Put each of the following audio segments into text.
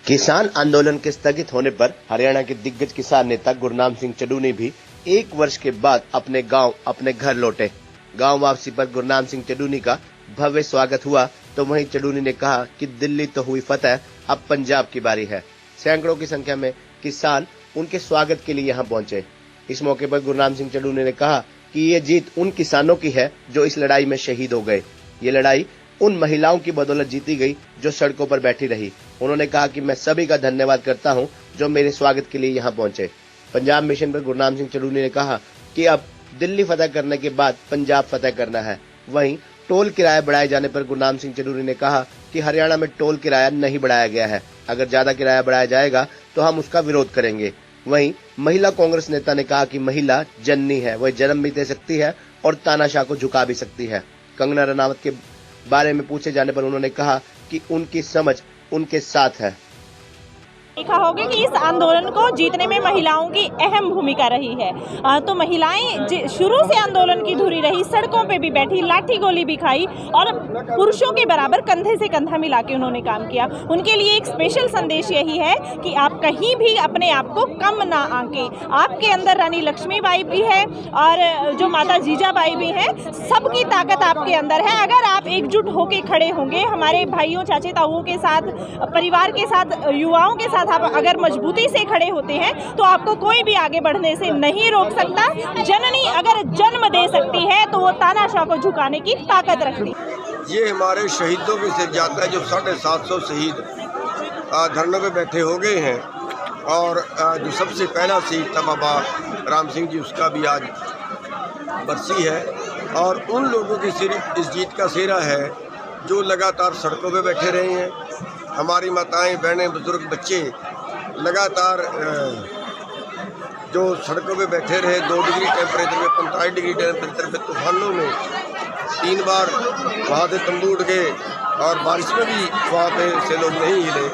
किसान आंदोलन के स्थगित होने पर हरियाणा के दिग्गज किसान नेता गुरनाम सिंह चड्ढू ने भी 1 वर्ष के बाद अपने गांव अपने घर लौटे। गांव वापसी पर गुरनाम सिंह चड्ढू का भव्य स्वागत हुआ, तो वहीं चड्ढू ने कहा कि दिल्ली तो हुई फतेह, अब पंजाब की बारी है। सैकड़ों की संख्या में किसान उनके स्वागत के लिए यहां पहुंचे। इस मौके पर गुरनाम सिंह चड्ढू ने कहा कि ये जीत उन किसानों की है जो इस लड़ाई में शहीद हो गए। ये लड़ाई उन महिलाओं की बदौलत जीती गई जो सड़कों पर बैठी रही। उन्होंने कहा कि मैं सभी का धन्यवाद करता हूं जो मेरे स्वागत के लिए यहां पहुंचे। पंजाब मिशन पर गुरनाम सिंह चड्ढू ने कहा कि अब दिल्ली फतह करने के बाद पंजाब फतह करना है। वहीं टोल किराया बढ़ाए जाने पर गुरनाम सिंह चड्ढू ने कहा कि हरियाणा में टोल किराया नहीं बढ़ाया गया है, अगर ज्यादा किराया बढ़ाया जाएगा तो हम उसका विरोध करेंगे। वहीं महिला कांग्रेस नेता ने कहा कि महिला जननी है, वह जन्म भी दे सकती है और तानाशाह को झुका भी सकती है। कंगना रनावत के बारे में पूछे जाने पर उन्होंने कहा कि उनकी समझ उनके साथ है। देखा होगा कि इस आंदोलन को जीतने में महिलाओं की अहम भूमिका रही है। तो महिलाएं शुरू से आंदोलन की धुरी रही, सड़कों पे भी बैठी, लाठी गोली भी खाई और पुरुषों के बराबर कंधे से कंधा मिला के उन्होंने काम किया। उनके लिए एक स्पेशल संदेश यही है कि आप कहीं भी अपने आप को कम ना आंके। आपके अंदर रानी लक्ष्मीबाई भी है और जो माता जीजाबाई भी है, सबकी ताकत आपके अंदर है। अगर आप एकजुट होके खड़े होंगे, हमारे भाइयों चाचे ताऊओं के साथ, परिवार के साथ, युवाओं के साथ आप अगर मजबूती से खड़े होते हैं तो आपको कोई भी आगे बढ़ने से नहीं रोक सकता। जननी अगर जन्म दे सकती है तो वो तानाशाह को झुकाने की ताकत रखती है। ये हमारे शहीदों की सिर जाता है, जो 750 शहीद धरनों पे बैठे हो गए हैं। और जो सबसे पहला शहीद था बाबा राम सिंह जी, उसका भी आज बरसी है। और उन लोगों की सिर इस जीत का सेहरा है जो लगातार सड़कों पे बैठे रहे हैं। हमारी माताएं, बहनें, बुजुर्ग, बच्चे लगातार जो सड़कों पे बैठे रहे। 2 डिग्री टेम्परेचर में, 45 डिग्री टेम्परेचर पे, तूफानों में 3 बार वहाँ से तंबू उड़ गए और बारिश में भी वहाँ पे से लोग नहीं हिले।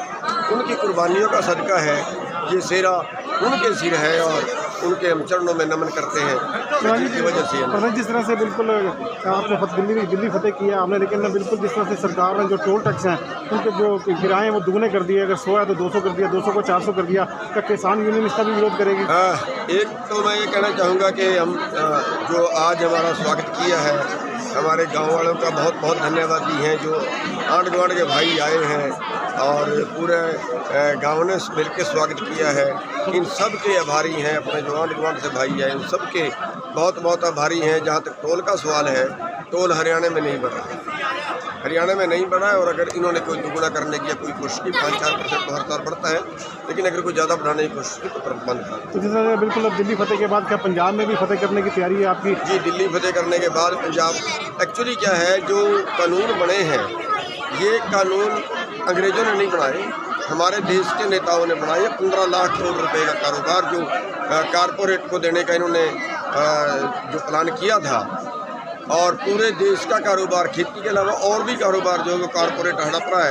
उनकी कुर्बानियों का सदका है, ये सेहरा उनके सिर है और उनके हम चरणों में नमन करते हैं। जिसकी वजह से जिस तरह से बिल्कुल आपने दिल्ली फतेह किया आपने, लेकिन बिल्कुल जिस तरह से सरकार ने जो टोल टैक्स हैं उनके जो किराए वो दुगने कर दिए, अगर 100 है तो 200 कर दिया, 200 को 400 कर दिया। क्या किसान यूनियन इसका भी विरोध करेगी? एक तो मैं ये कहना चाहूँगा कि हम जो आज हमारा स्वागत किया है, हमारे गाँव वालों का बहुत बहुत धन्यवाद दी हैं। जो आंढ गुआंढ के भाई आए हैं और पूरे गाँव ने मिल के स्वागत किया है, इन सब के आभारी हैं। अपने जो आंढ गुआंढ से भाई आए उन सब के बहुत बहुत आभारी हैं। जहाँ तक टोल का सवाल है, टोल हरियाणा में नहीं बढ़ा, हरियाणा में नहीं बढ़ा है। और अगर इन्होंने कोई दुगुना करने की कोई कोशिश की, 5-4% तो हर साल बढ़ता है, लेकिन अगर कोई ज़्यादा बढ़ाने की कोशिश की तो तुरंत बंद कर। तो जैसे बिल्कुल अब दिल्ली फतेह के बाद क्या पंजाब में भी फतेह करने की तैयारी है आपकी? जी, दिल्ली फतेह करने के बाद पंजाब। एक्चुअली क्या है, जो कानून बने हैं ये कानून अंग्रेज़ों ने नहीं बनाए, हमारे देश के नेताओं ने बनाए। 15 लाख करोड़ रुपए का कारोबार जो कारपोरेट को देने का इन्होंने जो प्लान किया था, और पूरे देश का कारोबार, खेती के अलावा और भी कारोबार जो कारपोरेट हड़प रहा है।